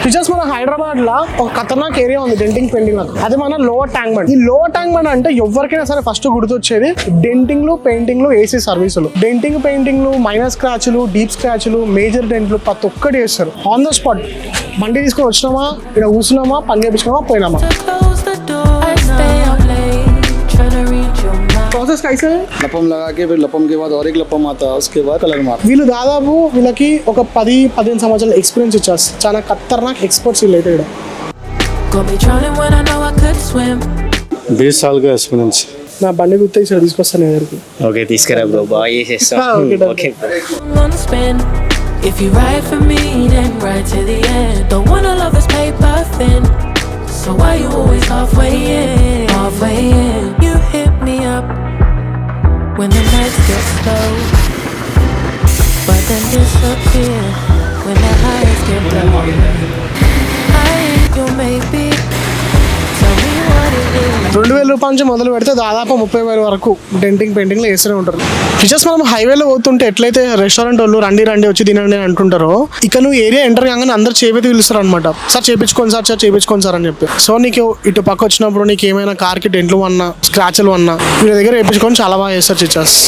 Features మన హైదరాబాద్ లో ఒక ఖతర్నాక్ ఏరియా ఉంది డెంటింగ్ పెయింటింగ్. అది మన లోవర్ ట్యాంక్ బండ్. ఈ లోవర్ ట్యాంక్ బండ్ అంటే ఎవరికైనా సరే ఫస్ట్ గుర్తొచ్చేది డెంటింగ్లు, పెయింటింగ్లు, ఏసీ సర్వీసులు. డెంటింగ్, పెయింటింగ్లు, మైనర్ స్క్రాచ్లు, డీప్ స్క్రాచ్లు, మేజర్ డెంట్లు ప్రతి ఒక్కటి చేస్తారు ఆన్ ద స్పాట్. బండి తీసుకొని వచ్చినామా, ఇక్కడ కూర్చున్నామా, పని చేపించుకున్నామా, పోయినామా. प्रोसेस कैसे है? लपम लगा के फिर लपम के बाद और एक लपम आता है, उसके बाद कलर मारते. వీళ్ళు దాదాపు వీళ్ళకి ఒక 10-15 సంవత్సరాల ఎక్స్పీరియన్స్ ఇచ్చారు. చాలా ఖతర్నాక్ ఎక్స్పర్ట్స్ వీళ్ళు అయితే. 20 साल का एक्सपीरियंस. నా బండి గుర్తు ఇక్కడ తీసుకొస్తాను దగ్గరికి. ఓకే తీసుకురా బ్రో, బాగా చేసేస్తా. Okay If you ride for me, then ride to the end. Don't wanna love this paper thin. So why you always halfway in? Halfway in. You hit me up when the nights get slow, but then disappear when the highs get low. I ain't your maybe. Tell me what it is. 2000 రూపాయల నుంచి మొదలు పెడితే దాదాపు 30,000 వరకు denting, పెయింటింగ్లు వేస్తూనే ఉంటారు. Features మనం హైవేలో పోతుంటే ఎట్లయితే రెస్టారెంట్ వాళ్ళు రండి వచ్చి తినండి అని అంటుంటారో, ఇక నువ్వు ఏరియా ఎంటర్ కాగానే అందరు చేపి పిలుస్తారు అనమాట. సార్ చేపించుకోండి సార్ అని చెప్పి. సో నీకు ఇటు పక్క వచ్చినప్పుడు నీకు ఏమైనా కార్కి డెంట్లు అన్నా, స్క్రాచ్లు అన్నా వీళ్ళ దగ్గర వేయించుకొని చాలా బాగా చేస్తారు ఫీచర్స్.